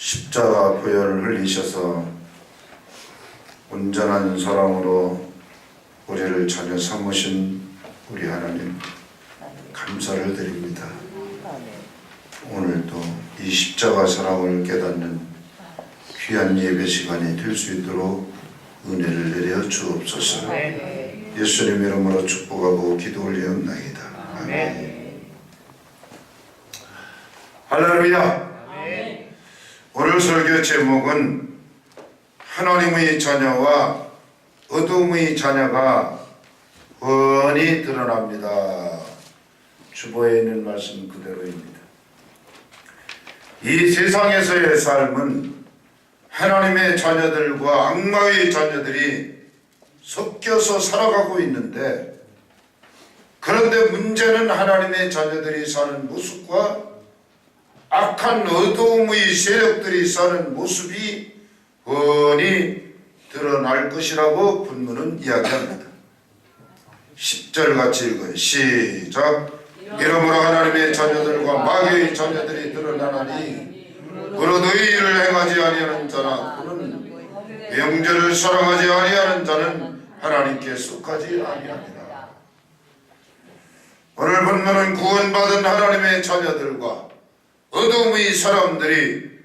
십자가 보혈을 흘리셔서 온전한 사랑으로 우리를 자녀 삼으신 우리 하나님 감사를 드립니다. 오늘도 이 십자가 사랑을 깨닫는 귀한 예배 시간이 될 수 있도록 은혜를 내려 주옵소서. 예수님 이름으로 축복하고 기도 올리옵나이다. 아멘. 할렐루야. 오늘 설교 제목은 하나님의 자녀와 어둠의 자녀가 훤히 드러납니다. 주보에 있는 말씀 그대로입니다. 이 세상에서의 삶은 하나님의 자녀들과 악마의 자녀들이 섞여서 살아가고 있는데, 그런데 문제는 하나님의 자녀들이 사는 모습과 악한 어두움의 세력들이 사는 모습이 훤히 드러날 것이라고 본문은 이야기합니다. 10절 같이 읽어요. 시작. 이러므로 하나님의 자녀들과 마귀의 자녀들이 드러나나니 그로 의의를 행하지 아니하는 자나 그는 영절을 사랑하지 아니하는 자는 하나님께 속하지 아니하니라. 오늘 본문은 구원받은 하나님의 자녀들과 어둠의 사람들이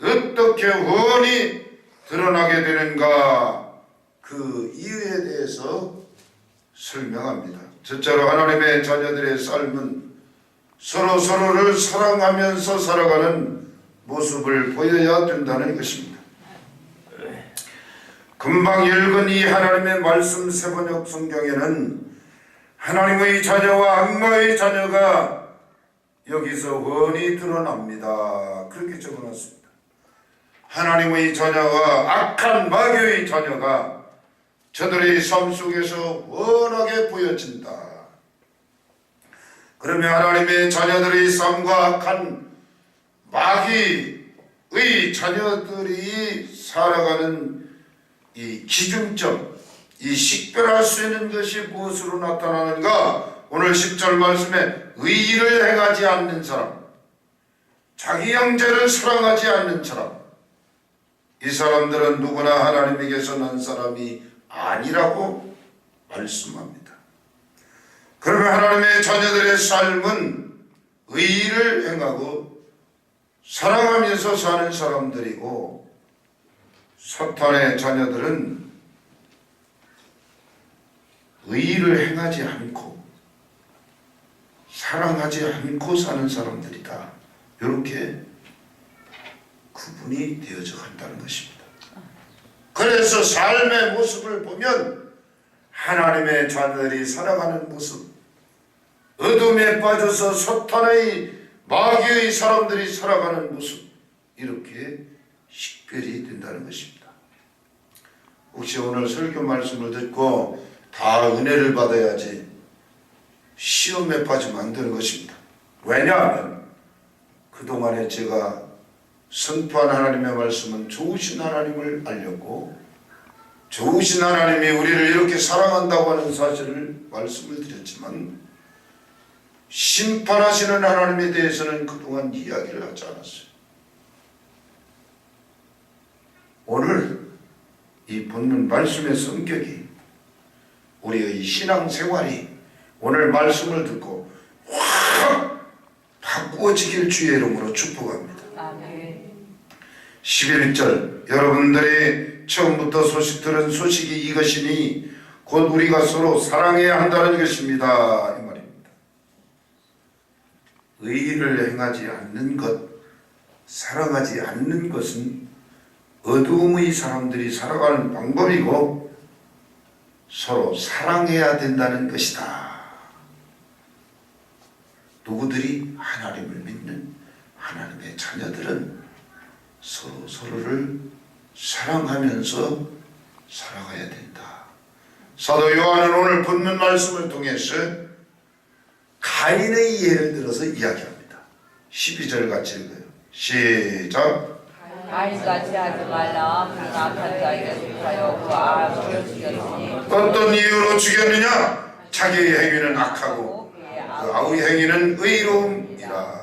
어떻게 훤히 드러나게 되는가, 그 이유에 대해서 설명합니다. 첫째로 하나님의 자녀들의 삶은 서로를 사랑하면서 살아가는 모습을 보여야 된다는 것입니다. 금방 읽은 이 하나님의 말씀 세번역 성경에는 하나님의 자녀와 악마의 자녀가 여기서 훤히 드러납니다. 그렇게 적어놨습니다. 하나님의 자녀와 악한 마귀의 자녀가 저들의 삶 속에서 원하게 보여진다. 그러면 하나님의 자녀들의 삶과 악한 마귀의 자녀들이 살아가는 이 기준점, 이 식별할 수 있는 것이 무엇으로 나타나는가? 오늘 10절 말씀에 의의를 행하지 않는 사람, 자기 형제를 사랑하지 않는 사람, 이 사람들은 누구나 하나님에게서 난 사람이 아니라고 말씀합니다. 그러면 하나님의 자녀들의 삶은 의의를 행하고 사랑하면서 사는 사람들이고, 사탄의 자녀들은 의의를 행하지 않고 사랑하지 않고 사는 사람들이다. 이렇게 구분이 되어져 간다는 것입니다. 그래서 삶의 모습을 보면 하나님의 자녀들이 살아가는 모습, 어둠에 빠져서 사탄의 마귀의 사람들이 살아가는 모습, 이렇게 식별이 된다는 것입니다. 혹시 오늘 설교 말씀을 듣고 다 은혜를 받아야지 시험에 빠지면 안 되는 것입니다. 왜냐하면 그동안에 제가 선포한 하나님의 말씀은 좋으신 하나님을 알렸고, 좋으신 하나님이 우리를 이렇게 사랑한다고 하는 사실을 말씀을 드렸지만, 심판하시는 하나님에 대해서는 그동안 이야기를 하지 않았어요. 오늘 이 본문 말씀의 성격이, 우리의 신앙생활이 오늘 말씀을 듣고 확 바꾸어지길 주의 이름으로 축복합니다. 11절, 여러분들이 처음부터 소식 들은 소식이 이것이니 곧 우리가 서로 사랑해야 한다는 것입니다. 이 말입니다. 의의를 행하지 않는 것, 사랑하지 않는 것은 어두움의 사람들이 살아가는 방법이고, 서로 사랑해야 된다는 것이다. 누구들이 하나님을 믿는 하나님의 자녀들은 서로를 사랑하면서 살아가야 된다. 사도 요한은 오늘 본문 말씀을 통해서 가인의 예를 들어서 이야기합니다. 12절 같이 읽어요. 시작. 가인같이 하지 말라. 그가 악한 자에게 속하여 그 아들을 죽였으니. 어떤 이유로 죽였느냐? 자기의 행위는 악하고 그 아우의 행위는 의로움이라.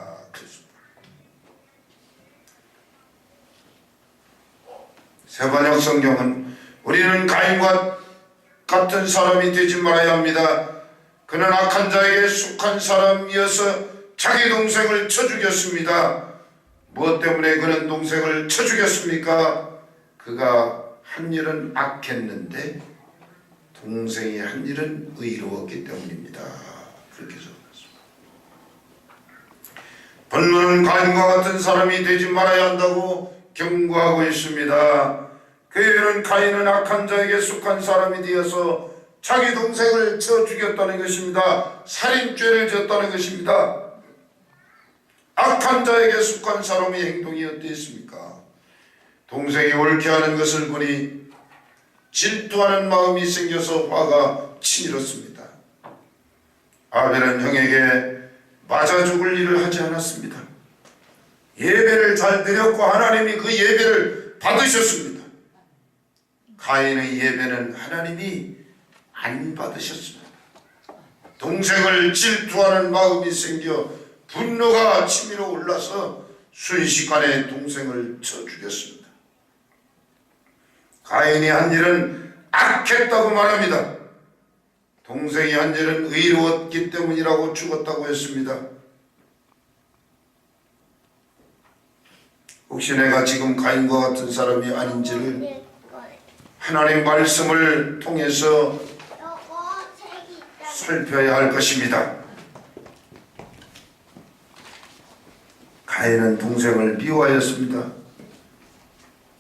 새번역 성경은 우리는 가인과 같은 사람이 되지 말아야 합니다. 그는 악한 자에게 속한 사람이어서 자기 동생을 쳐 죽였습니다. 무엇 때문에 그는 동생을 쳐 죽였습니까? 그가 한 일은 악했는데 동생이 한 일은 의로웠기 때문입니다. 그렇게 적어놨습니다. 본문은 가인과 같은 사람이 되지 말아야 한다고 경고하고 있습니다. 그 이유는 가인은 악한 자에게 속한 사람이 되어서 자기 동생을 쳐 죽였다는 것입니다. 살인죄를 졌다는 것입니다. 악한 자에게 속한 사람의 행동이 어땠습니까? 동생이 옳게 하는 것을 보니 질투하는 마음이 생겨서 화가 치밀었습니다. 아벨은 형에게 맞아 죽을 일을 하지 않았습니다. 예배를 잘 드렸고 하나님이 그 예배를 받으셨습니다. 가인의 예배는 하나님이 안 받으셨습니다. 동생을 질투하는 마음이 생겨 분노가 치밀어 올라서 순식간에 동생을 쳐 죽였습니다. 가인이 한 일은 악했다고 말합니다. 동생이 한 일은 의로웠기 때문이라고 죽었다고 했습니다. 혹시 내가 지금 가인과 같은 사람이 아닌지를 하나님 말씀을 통해서 살펴야 할 것입니다. 가인은 동생을 미워하였습니다.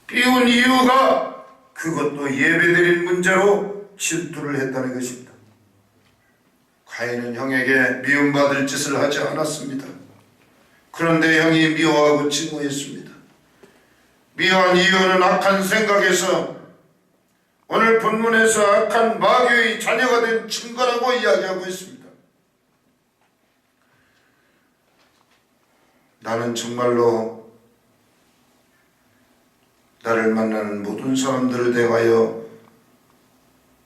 미운 이유가 그것도 예배드린 문제로 질투를 했다는 것입니다. 가인은 형에게 미움받을 짓을 하지 않았습니다. 그런데 형이 미워하고 증오했습니다. 미워한 이유는 악한 생각에서 오늘 본문에서 악한 마귀의 자녀가 된 증거라고 이야기하고 있습니다. 나는 정말로 나를 만나는 모든 사람들을 대하여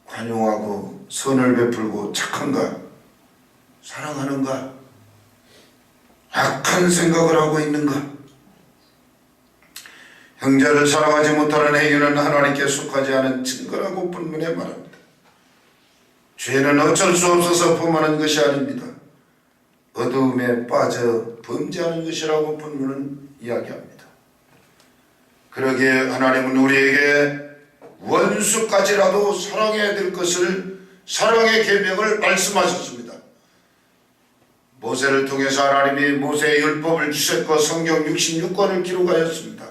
관용하고 선을 베풀고 착한가? 사랑하는가? 악한 생각을 하고 있는가? 형제를 사랑하지 못하는 행위는 하나님께 속하지 않은 증거라고 본문에 말합니다. 죄는 어쩔 수 없어서 범하는 것이 아닙니다. 어두움에 빠져 범죄하는 것이라고 본문은 이야기합니다. 그러기에 하나님은 우리에게 원수까지라도 사랑해야 될 것을 사랑의 계명을 말씀하셨습니다. 모세를 통해서 하나님이 모세의 율법을 주셨고 성경 66권을 기록하였습니다.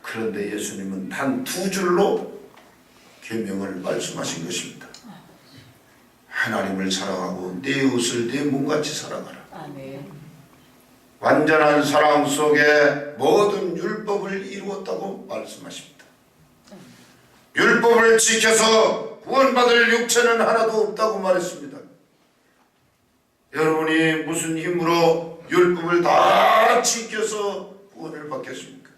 그런데 예수님은 단 2줄로 계명을 말씀하신 것입니다. 하나님을 사랑하고 내 이웃을 내 몸같이 사랑하라. 아멘. 완전한 사랑 속에 모든 율법을 이루었다고 말씀하십니다. 율법을 지켜서 구원받을 육체는 하나도 없다고 말했습니다. 여러분이 무슨 힘으로 율법을 다 지켜서 구원을 받겠습니까?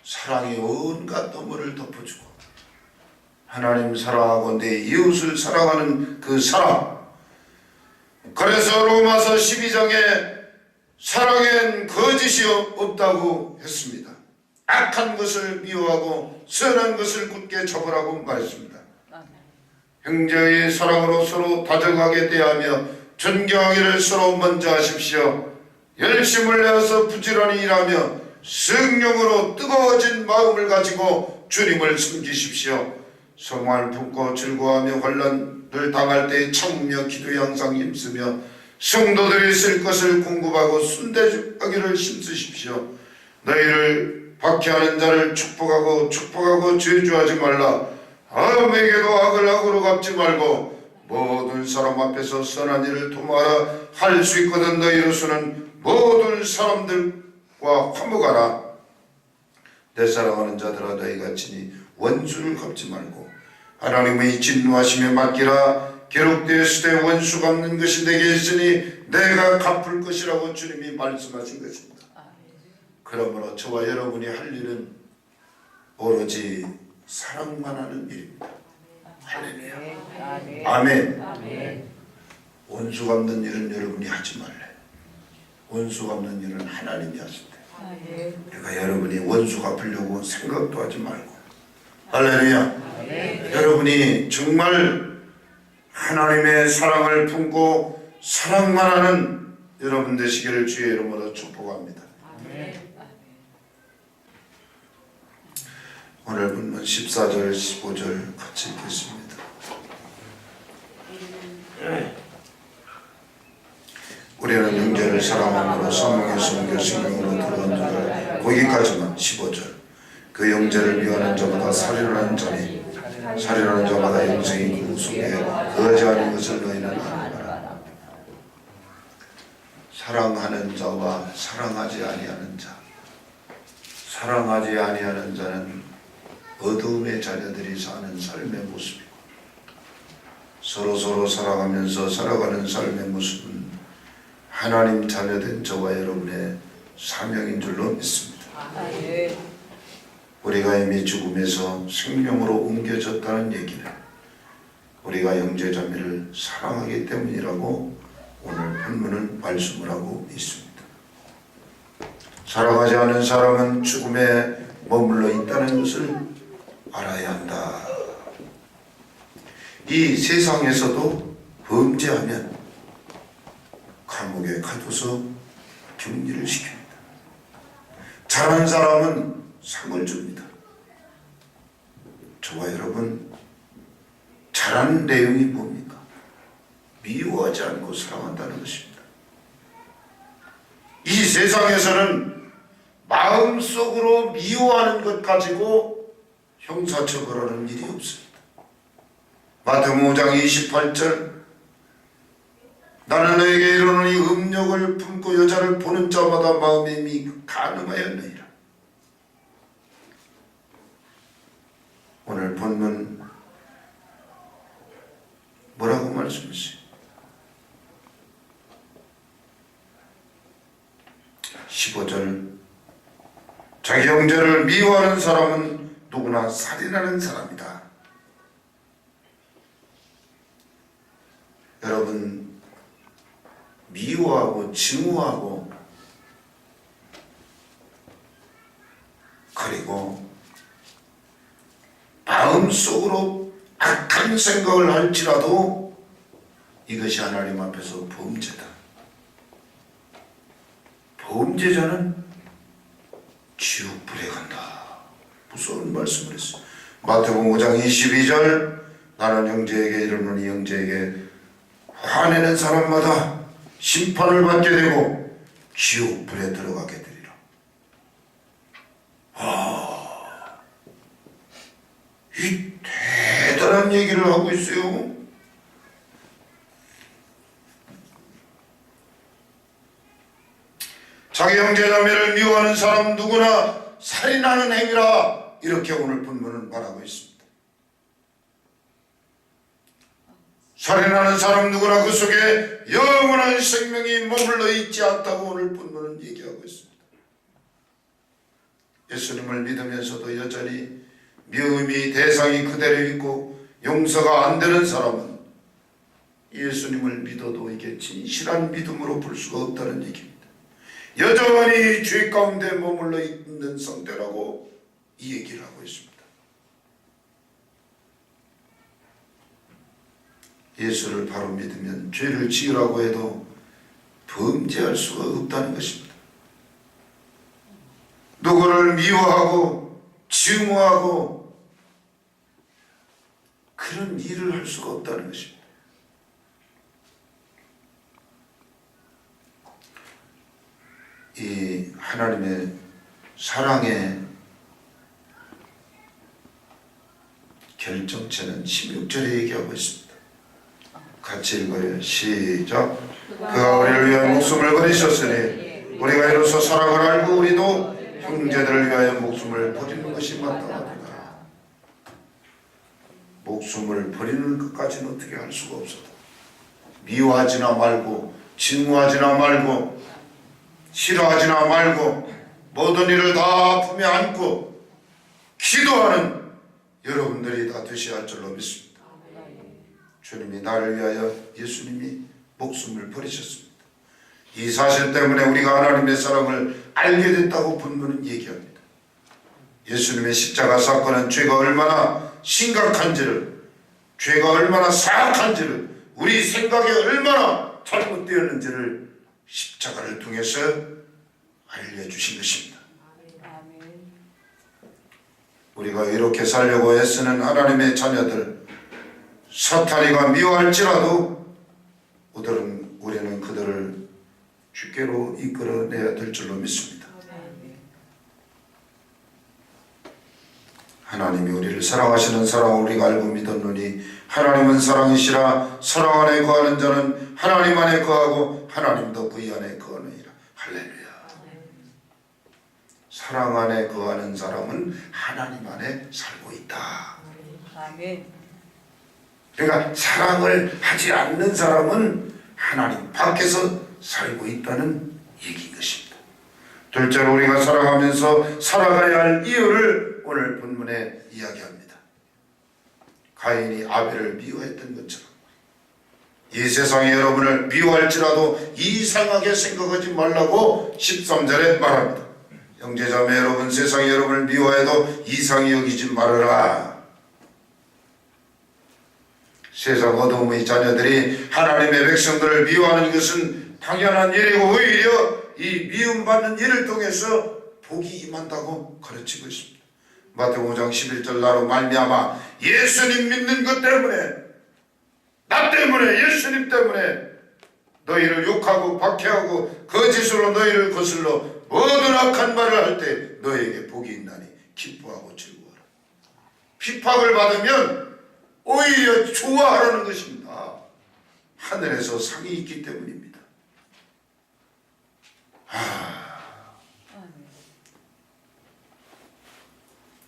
사랑이 온갖 너머를 덮어주고 하나님 사랑하고 내 이웃을 사랑하는 그 사랑. 그래서 로마서 12장에 사랑엔 거짓이 없다고 했습니다. 악한 것을 미워하고 선한 것을 굳게 잡으라고 말했습니다. 형제의 사랑으로 서로 다정하게 대하며 존경하기를 서로 먼저 하십시오. 열심을 내어서 부지런히 일하며 성령으로 뜨거워진 마음을 가지고 주님을 섬기십시오. 성화를 품고 즐거워하며 환난을 당할 때 참으며 기도에 항상 힘쓰며 성도들이 쓸 것을 공급하고 순대하기를 힘쓰십시오. 너희를 박해하는 자를 축복하고 저주하지 말라. 아무에게도 악을 악으로 갚지 말고 모든 사람 앞에서 선한 일을 도모하라. 할 수 있거든. 너희로서는 모든 사람들과 화목하라. 내 사랑하는 자들아 너희가 친히 원수를 갚지 말고 하나님의 진노하심에 맡기라. 기록되었을 때 원수 갚는 것이 내게 있으니 내가 갚을 것이라고 주님이 말씀하신 것입니다. 그러므로 저와 여러분이 할 일은 오로지 사랑만 하는 일입니다. 할렐루야. 아멘. 원수 갚는 일은 여러분이 하지 말래. 원수 갚는 일은 하나님이 하신대. 그러니까 여러분이 원수 갚으려고 생각도 하지 말고, 할렐루야. 여러분이 정말 하나님의 사랑을 품고 사랑만 하는 여러분 되시기를 주의 이름으로 축복합니다. 오늘 본문 14절 15절 같이 읽겠습니다. 우리는 형제를 사랑함으로 성령의 성교 성령으로 들어간 자를, 거기까지만. 15절 그 형제를 미워하는 자마다 살인하는 자니 살인하는 자마다 영생이 그 속에 거하지 않은 것을 너희는 아노라. 사랑하는 자와 사랑하지 아니하는 자, 사랑하지 아니하는 자는 어두움의 자녀들이 사는 삶의 모습이고, 서로 사랑하면서 살아가는 삶의 모습은 하나님 자녀된 저와 여러분의 사명인 줄로 믿습니다. 우리가 이미 죽음에서 생명으로 옮겨졌다는 얘기는 우리가 형제자매를 사랑하기 때문이라고 오늘 본문은 말씀을 하고 있습니다. 사랑하지 않은 사람은 죽음에 머물러 있다는 것을 알아야 한다. 이 세상에서도 범죄하면 감옥에 가둬서 격리를 시킵니다. 잘하는 사람은 상을 줍니다. 저와 여러분, 잘하는 내용이 뭡니까? 미워하지 않고 사랑한다는 것입니다. 이 세상에서는 마음속으로 미워하는 것 가지고 형사처벌하는 일이 없습니다. 마태복음 5장 28절 나는 너에게 이르노니 음욕을 품고 여자를 보는 자마다 마음에 이미 간음하였느니라. 오늘 본문 뭐라고 말씀했어요? 15절 자기 형제를 미워하는 사람은 누구나 살인하는 사람이다. 여러분, 미워하고 증오하고 그리고 마음속으로 악한 생각을 할지라도 이것이 하나님 앞에서 범죄다. 범죄자는 지옥불에 간다. 무서운 말씀을 했어요. 마태복음 5장 22절 나는 형제에게 이르노니 형제에게 화내는 사람마다 심판을 받게 되고 지옥불에 들어가게 되리라. 이 대단한 얘기를 하고 있어요. 자기 형제자매를 미워하는 사람 누구나 살인하는 행위라, 이렇게 오늘 본문은 말하고 있습니다. 살인하는 사람 누구나 그 속에 영원한 생명이 머물러 있지 않다고 오늘 본문은 얘기하고 있습니다. 예수님을 믿으면서도 여전히 미움이 대상이 그대로 있고 용서가 안 되는 사람은 예수님을 믿어도 이게 진실한 믿음으로 볼 수가 없다는 얘기입니다. 여전히 죄 가운데 머물러 있는 상태라고 이 얘기를 하고 있습니다. 예수를 바로 믿으면 죄를 지으라고 해도 범죄할 수가 없다는 것입니다. 누구를 미워하고 증오하고 그런 일을 할 수가 없다는 것입니다. 이 하나님의 사랑의 결정체는 16절에 얘기하고 있습니다. 같이 읽어요. 시작. 그가 우리를 위하여 목숨을 버리셨으니 우리가 이로써 사랑을 알고 우리도 형제들을 위하여 목숨을 버리는 것이 마땅하다. 목숨을 버리는 것까지는 어떻게 할 수가 없었다. 미워하지나 말고 증오하지나 말고 싫어하지나 말고 모든 일을 다 품에 안고 기도하는 여러분들이 다 되셔야 할 줄로 믿습니다. 주님이 나를 위하여 예수님이 목숨을 버리셨습니다. 이 사실 때문에 우리가 하나님의 사랑을 알게 됐다고 본문은 얘기합니다. 예수님의 십자가 사건은 죄가 얼마나 심각한지를, 죄가 얼마나 사악한지를, 우리 생각에 얼마나 잘못되었는지를 십자가를 통해서 알려주신 것입니다. 우리가 이렇게 살려고 애쓰는 하나님의 자녀들, 사탄이가 미워할지라도 우리는 그들을 주께로 이끌어내야 될 줄로 믿습니다. 하나님이 우리를 사랑하시는 사랑을 우리가 알고 믿었노니 하나님은 사랑이시라. 사랑 안에 거하는 자는 하나님 안에 거하고 하나님도 그의 안에 거하느니라. 할렐루야. 사랑 안에 거하는 사람은 하나님 안에 살고 있다. 아멘. 그러니까 사랑을 하지 않는 사람은 하나님 밖에서 살고 있다는 얘기인 것입니다. 둘째로 우리가 사랑하면서 살아가야 할 이유를 오늘 본문에 이야기합니다. 가인이 아벨을 미워했던 것처럼 이 세상에 여러분을 미워할지라도 이상하게 생각하지 말라고 13절에 말합니다. 형제자매 여러분, 세상이 여러분을 미워해도 이상히 여기지 말아라. 세상 어둠의 자녀들이 하나님의 백성들을 미워하는 것은 당연한 일이고 오히려 이 미움받는 일을 통해서 복이 임한다고 가르치고 있습니다. 마태복음 5장 11절 나로 말미암아 예수님 믿는 것 때문에, 나 때문에, 예수님 때문에 너희를 욕하고 박해하고 거짓으로 너희를 거슬러 모든 악한 말을 할 때 너희에게 복이 있나니 기뻐하고 즐거워라. 핍박을 받으면 오히려 좋아하라는 것입니다. 하늘에서 상이 있기 때문입니다.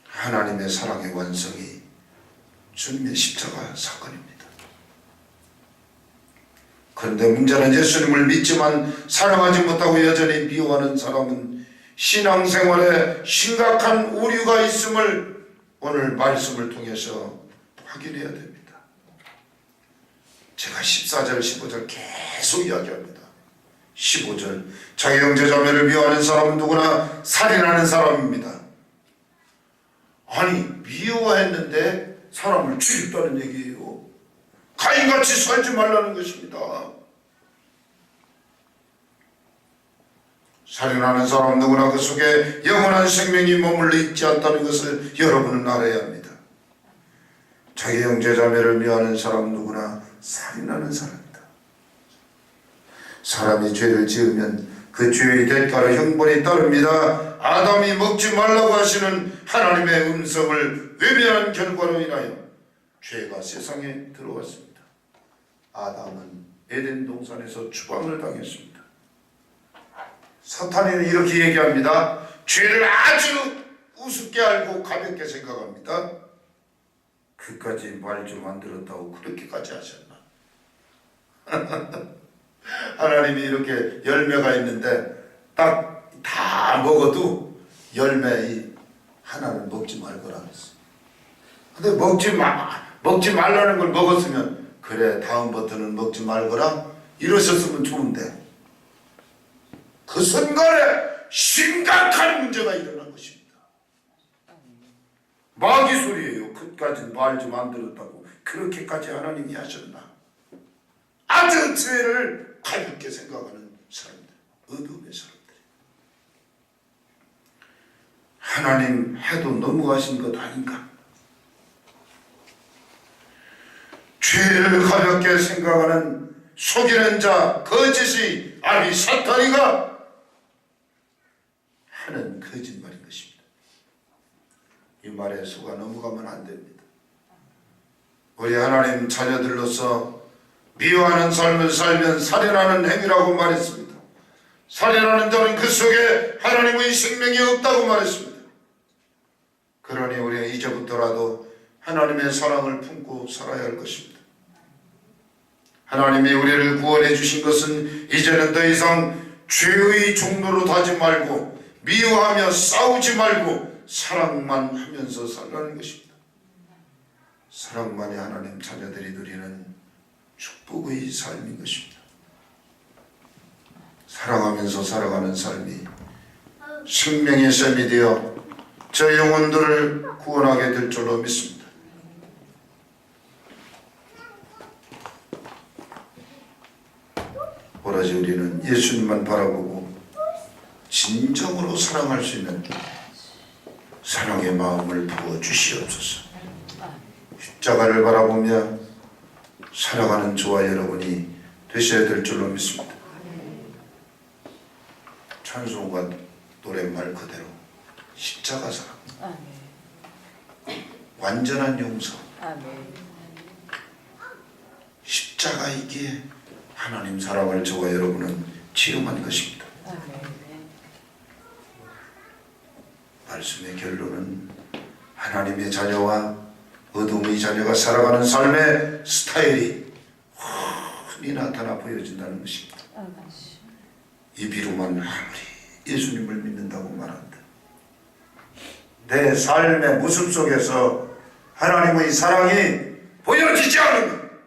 하나님의 사랑의 완성이 주님의 십자가 사건입니다. 그런데 문제는 예수님을 믿지만 사랑하지 못하고 여전히 미워하는 사람은 신앙생활에 심각한 오류가 있음을 오늘 말씀을 통해서 확인해야 됩니다. 제가 14절 15절 계속 이야기합니다. 15절 자기 형제 자매를 미워하는 사람은 누구나 살인하는 사람입니다. 아니 미워했는데 사람을 죽였다는 얘기예요. 가인같이 살지 말라는 것입니다. 살인하는 사람 누구나 그 속에 영원한 생명이 머물러 있지 않다는 것을 여러분은 알아야 합니다. 자기 형제 자매를 미워하는 사람 누구나 살인하는 사람이다. 사람이 죄를 지으면 그 죄의 대가로 형벌이 따릅니다. 아담이 먹지 말라고 하시는 하나님의 음성을 외면한 결과로 인하여 죄가 세상에 들어왔습니다. 아담은 에덴 동산에서 추방을 당했습니다. 사탄은 이렇게 얘기합니다. 죄를 아주 우습게 알고 가볍게 생각합니다. 그까지 말 좀 안 들었다고 그렇게까지 하셨나? 하나님이 이렇게 열매가 있는데 딱 다 먹어도 열매 하나는 먹지 말거라 그랬어. 근데 먹지 말라는 걸 먹었으면 그래 다음부터는 먹지 말거라 이러셨으면 좋은데 그 순간에 심각한 문제가 일어난 것입니다. 마귀 소리예요. 그까지 말 좀 안 들었다고 그렇게까지 하나님이 하셨나? 아주 죄를 가볍게 생각하는 사람들, 어둠의 사람들. 하나님 해도 너무하신 것 아닌가? 죄를 가볍게 생각하는 속이는 자, 거짓이 아니 사탄이가 하는 거짓말인 것입니다. 이 말에 속아 넘어가면 안 됩니다. 우리 하나님 자녀들로서 미워하는 삶을 살면 살인하는 행위라고 말했습니다. 살인하는 자는 그 속에 하나님의 생명이 없다고 말했습니다. 그러니 우리는 이제부터라도 하나님의 사랑을 품고 살아야 할 것입니다. 하나님이 우리를 구원해 주신 것은 이제는 더 이상 죄의 종로로 가지 말고 미워하며 싸우지 말고 사랑만 하면서 살라는 것입니다. 사랑만이 하나님 자녀들이 누리는 축복의 삶인 것입니다. 사랑하면서 살아가는 삶이 생명의 샘이 되어 저 영혼들을 구원하게 될 줄로 믿습니다. 오로지 우리는 예수님만 바라보고 진정으로 사랑할 수 있는 사랑의 마음을 부어주시옵소서. 십자가를 바라보며 살아가는 저와 여러분이 되셔야 될 줄로 믿습니다. 찬송과 노랫말 그대로 십자가 사랑, 완전한 용서, 십자가이기에 하나님 사랑을 저와 여러분은 체험한 것입니다. 말씀의 결론은 하나님의 자녀와 어둠의 자녀가 살아가는 삶의 스타일이 흔히 나타나 보여진다는 것입니다. 이 비로만 아무리 예수님을 믿는다고 말한다, 내 삶의 모습 속에서 하나님의 사랑이 보여지지 않으면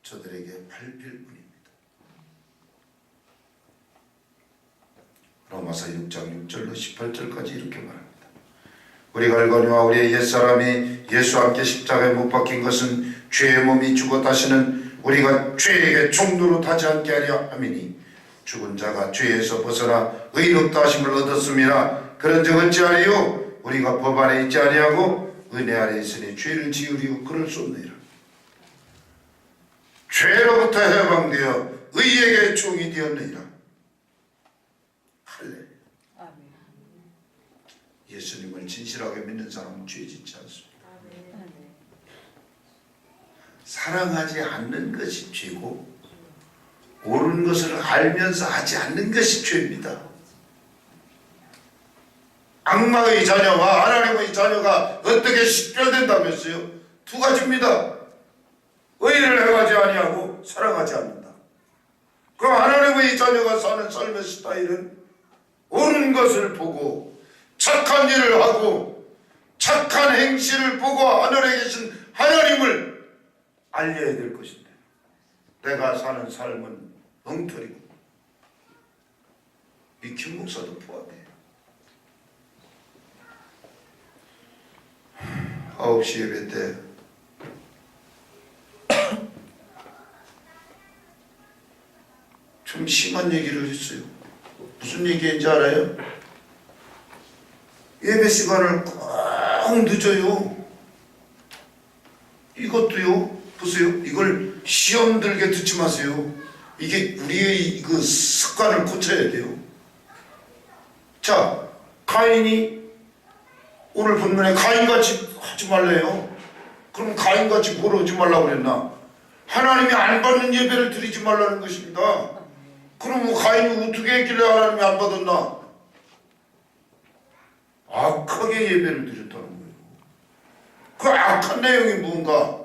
저들에게 밟힐 뿐입니다. 로마서 6장 6절로 18절까지 이렇게 말합니다. 우리가 알거니와 우리의 옛사람이 예수와 함께 십자가에 못 박힌 것은 죄의 몸이 죽었다시는 우리가 죄에게 종로로 타지 않게 하려 함이니 죽은 자가 죄에서 벗어나 의롭다 하심을 얻었음이라. 그런즉 어찌하리요? 우리가 법 아래 있지 아니하고 은혜 아래 있으니 죄를 지으리요 그럴 수 없느니라. 죄로부터 해방되어 의에게 종이 되었느니라. 할렐루야. 예수님을 진실하게 믿는 사람은 죄 짓지 않습니다. 사랑하지 않는 것이 죄고 옳은 것을 알면서 하지 않는 것이 죄입니다. 악마의 자녀와 하나님의 자녀가 어떻게 식별된다면서요? 두 가지입니다. 의를 행하지 아니하고 사랑하지 않는다. 그럼 하나님의 자녀가 사는 삶의 스타일은 옳은 것을 보고 착한 일을 하고 착한 행실을 보고 하늘에 계신 하나님을 알려야 될 것인데, 내가 사는 삶은 엉터리고, 이 김 목사도 포함해요. 9시 예배 때 좀 심한 얘기를 했어요. 무슨 얘기인지 알아요? 예배 시간을 꽉 늦어요. 이것도요, 보세요. 이걸 시험 들게 듣지 마세요. 이게 우리의 그 습관을 고쳐야 돼요. 자, 가인이 오늘 본문에 가인같이 하지 말래요. 그럼 가인같이 뭘 하지 말라고 그랬나? 하나님이 안 받는 예배를 드리지 말라는 것입니다. 그럼 뭐 가인이 어떻게 했길래 하나님이 안 받았나? 악하게 예배를 드렸다는 거예요. 그 악한 내용이 뭔가?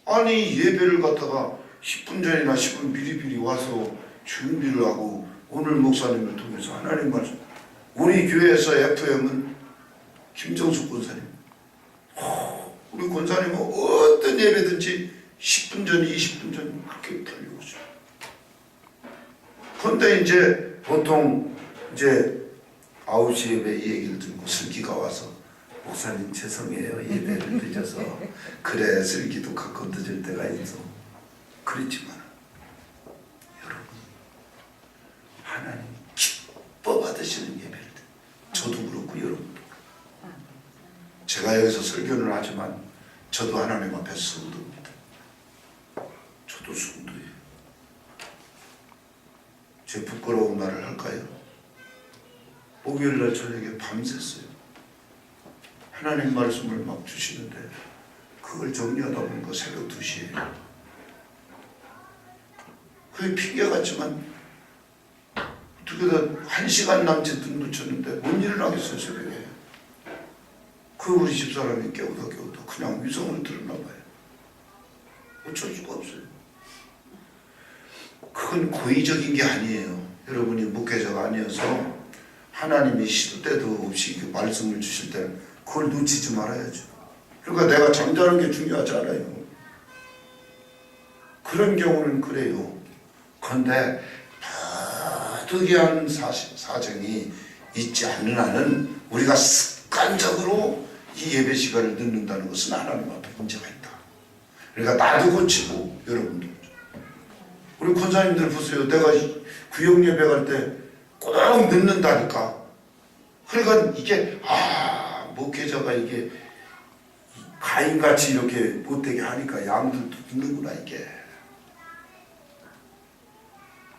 아니, 예배를 갖다가 10분 전이나 10분 미리미리 와서 준비를 하고 오늘 목사님을 통해서 하나님 말씀, 우리 교회에서 FM은 김정숙 권사님, 우리 권사님은 어떤 예배든지 10분 전, 20분 전 그렇게 달려오죠. 그런데 이제 보통 이제 9시 예배 이 얘기를 듣고 슬기가 와서, 목사님 죄송해요, 예배를 늦어서. 그래, 슬기도 가끔 늦을 때가 있어. 그렇지만 여러분, 하나님 기뻐 받으시는 예배를, 저도 그렇고 여러분도. 제가 여기서 설교를 하지만 저도 하나님 앞에 성도입니다. 저도 성도예요. 제 부끄러운 말을 할까요? 목요일날 저녁에 밤샜어요. 하나님 말씀을 막 주시는데 그걸 정리하다 보니까 새벽 2시에. 그게 핑계 같지만 어떻게든 1시간 남짓 늦췄는데 못 일어나겠어요, 새벽에. 그 우리 집사람이 깨우다 그냥 위성을 들었나 봐요. 어쩔 수가 없어요. 그건 고의적인 게 아니에요. 여러분이 목회자가 아니어서 하나님이 시도 때도 없이 그 말씀을 주실 때는 그걸 놓치지 말아야죠. 그러니까 내가 잠자는 게 중요하지 않아요. 그런 경우는 그래요. 그런데 특이한 사정이 있지 않는 한은 우리가 습관적으로 이 예배 시간을 늦는다는 것은 하나님 앞에 문제가 있다. 그러니까 나도 고치고 여러분도 우리 권사님들 보세요. 내가 구역 예배 갈 때 꼭 늦는다니까. 그러니까 이게 목회자가 이게 가인같이 이렇게 못되게 하니까 양들도 늦는구나 이게.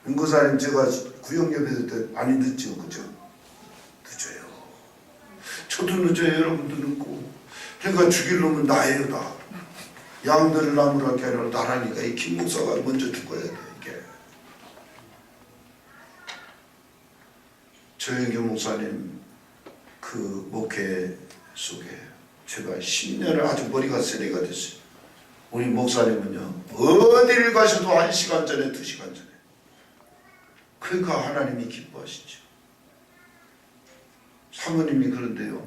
은고사님 제가 구역 예배 때 많이 늦죠, 그죠? 늦어요. 저도 늦어요. 여러분도 늦고. 그러니까 죽일 놈은 나예요, 나. 양들을 나무랄 게 아니라 나라니까 이 김 목사가 먼저 죽어야 돼 이게. 조영규 목사님 그 목회 속에 제가 10년을 아주 머리가 쓰레기가 됐어요. 우리 목사님은요 어디를 가셔도 1시간 전에 2시간 전에. 그러니까 하나님이 기뻐하시죠. 사모님이 그런데요,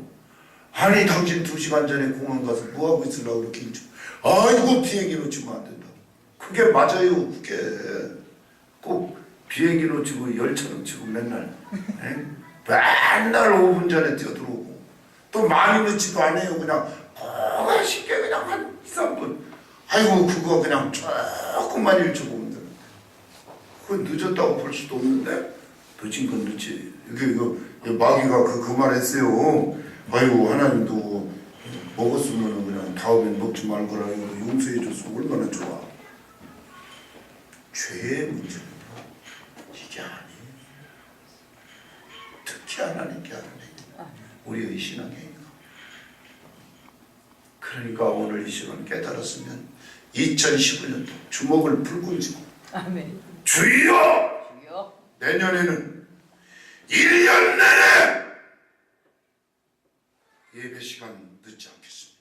아니 당신 2시간 전에 공항 가서 뭐하고 있으려고 그렇게 일찍, 아이고 비행기 놓치면 안 된다. 그게 맞아요. 그게 꼭 비행기 놓치고 열차 놓치고 맨날 맨날 5분 전에 뛰어들어오고 또 많이 늦지도 않아요. 그냥 쉽게 그냥 한 2, 3분. 아이고 그거 그냥 조금만 일찍 오면 되는데 그건 늦었다고 볼 수도 없는데 늦은 건 늦지. 이게 마귀가 그 말했어요. 아이고 하나님도 먹었으면 그냥 다음엔 먹지 말거라 용서해 줬으면 얼마나 좋아. 죄의 문제입니다. 이게 아니에요. 특히 하나님께 하는 행위, 우리의 신앙행위가. 그러니까 오늘 이 시간 깨달았으면 2015년도 주먹을 불고 쥐고 주여! 내년에는 1년 내내 예배 시간 늦지 않겠습니다.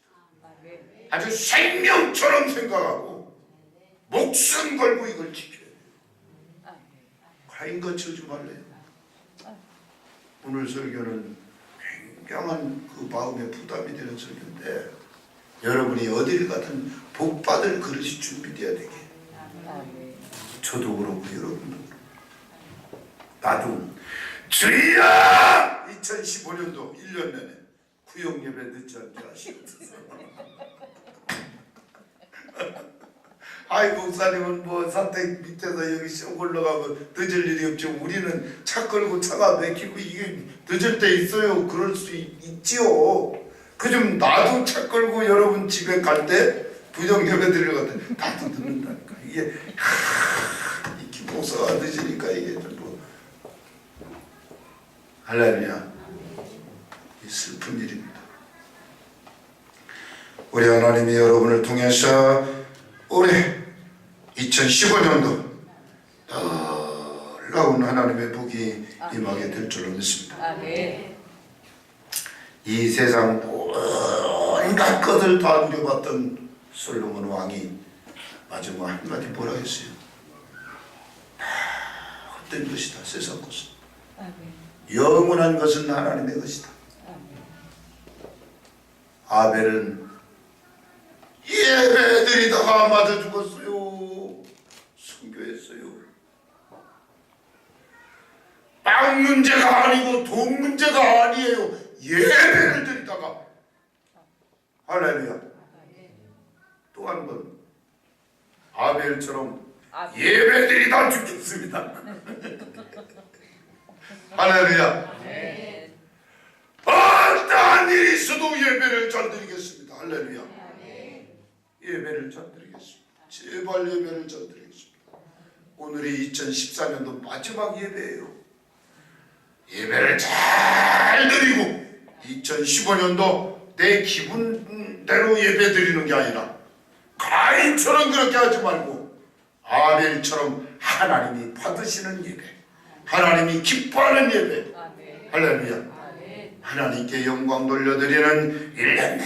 아주 생명처럼 생각하고 목숨 걸고 이걸 지켜야 돼요. 가인같이 하지 말래요. 오늘 설교는 굉장한 그 마음에 부담이 되는 설교인데 여러분이 어디를 가든 복받을 그릇이 준비되어야 되게. 저도 그렇고 여러분도 그렇고 나도 주여 2015년도 1년 내내 구역 예배 늦지 않게 하시옵소서. 아이 목사님은 뭐 산택 밑에서 여기 쭉 올라가고 늦을 일이 없죠. 우리는 차 끌고 차가 막히고 이게 늦을 때 있어요. 그럴 수 있지요. 그 좀 나도 차 끌고 여러분 집에 갈 때 부정 예배 드리러 갈 때 나도 늦는다니까. 이게 이 김목사가 늦으니까 이게 뭐 할렐루야. 이 슬픈 일입니다. 우리 하나님이 여러분을 통해서 올해 2015년도 놀라운 하나님의 복이 임하게 될 줄로 믿습니다. 이 세상 온갖 것을 다 누려봤던 솔로몬 왕이 마지막 한마디 뭐라 했어요? 다 헛된 것이다. 세상 것은 영원한 것은 하나님의 것이다. 아벨은 예배드리다가 맞아 죽었어요. 순교했어요. 빵 문제가 아니고 돈 문제가 아니에요. 예배를 드리다가. 할렐루야. 또 한 번 아벨처럼 예배드리다 죽겠습니다. 할렐루야. 어떠한 일이 있어도 예배를 잘 드리겠습니다. 할렐루야. 예배를 잘 드리겠습니다. 제발 예배를 잘 드리겠습니다. 오늘이 2014년도 마지막 예배예요. 예배를 잘 드리고 2015년도 내 기분대로 예배 드리는 게 아니라 가인처럼 그렇게 하지 말고 아벨처럼 하나님이 받으시는 예배, 하나님이 기뻐하는 예배. 할렐루야. 하나님께 영광 돌려드리는 1년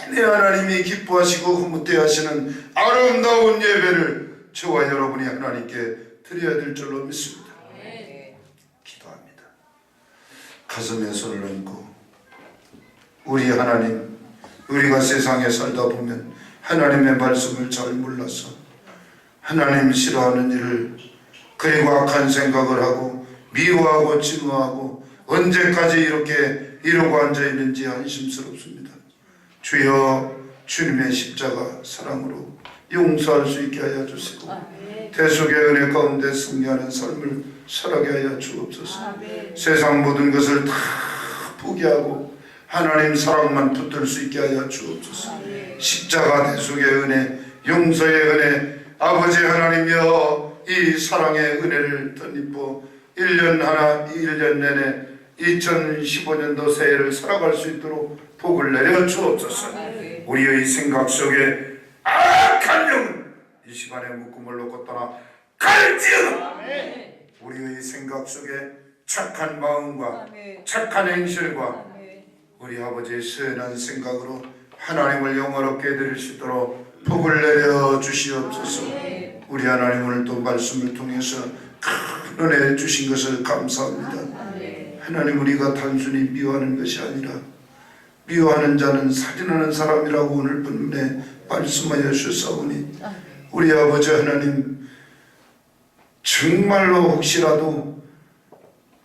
내내 하나님이 기뻐하시고 흐뭇해하시는 아름다운 예배를 저와 여러분이 하나님께 드려야 될 줄로 믿습니다. 기도합니다. 가슴에 손을 얹고 우리 하나님, 우리가 세상에 살다 보면 하나님의 말씀을 잘 몰라서 하나님 싫어하는 일을 그리고 악한 생각을 하고 미워하고 증오하고 언제까지 이렇게 이러고 앉아있는지 안심스럽습니다. 주여, 주님의 십자가 사랑으로 용서할 수 있게 하여 주시고 대속의 은혜 가운데 승리하는 삶을 살아게 하여 주옵소서. 세상 모든 것을 다 포기하고 하나님 사랑만 붙들 수 있게 하여 주옵소서. 십자가 대속의 은혜, 용서의 은혜, 아버지 하나님이여, 이 사랑의 은혜를 덧입어 1년 내내 2015년도 새해를 살아갈 수 있도록 복을 내려 주옵소서. 우리의 생각 속에 악한 영은 이 시간에 묶음을 놓고 떠나 갈지어다. 우리의 생각 속에 착한 마음과 착한 행실과 우리 아버지의 선한 생각으로 하나님을 영화롭게 드릴 수 있도록 복을 내려 주시옵소서. 우리 하나님 오늘 또 말씀을 통해서 큰 은혜 주신 것을 감사합니다. 하나님, 우리가 단순히 미워하는 것이 아니라 미워하는 자는 살인하는 사람이라고 오늘 본문에 말씀하여 주셨사오니 우리 아버지 하나님, 정말로 혹시라도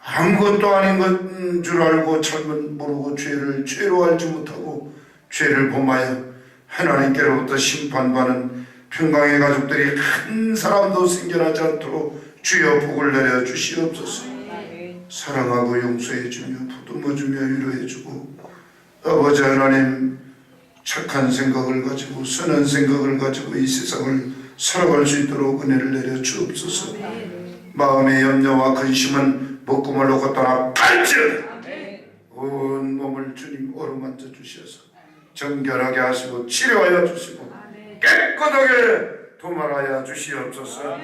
아무것도 아닌 것인 줄 알고 잘못 모르고 죄로 알지 못하고 죄를 범하여 하나님께로부터 심판받는 평강의 가족들이 한 사람도 생겨나지 않도록 주여 복을 내려 주시옵소서. 사랑하고 용서해주며 보듬어주며 위로해주고 아버지 하나님, 착한 생각을 가지고 선한 생각을 가지고 이 세상을 살아갈 수 있도록 은혜를 내려 주옵소서. 마음의 염려와 근심은 묶음을 놓고 떠나 갈지어다. 온 몸을 주님 어루만져 주셔서 정결하게 하시고 치료하여 주시고 깨끗하게 도말하여 주시옵소서.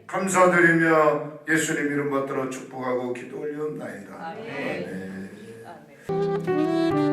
감사드리며 예수님 이름 받들어 축복하고 기도 올리옵나이다. 아멘.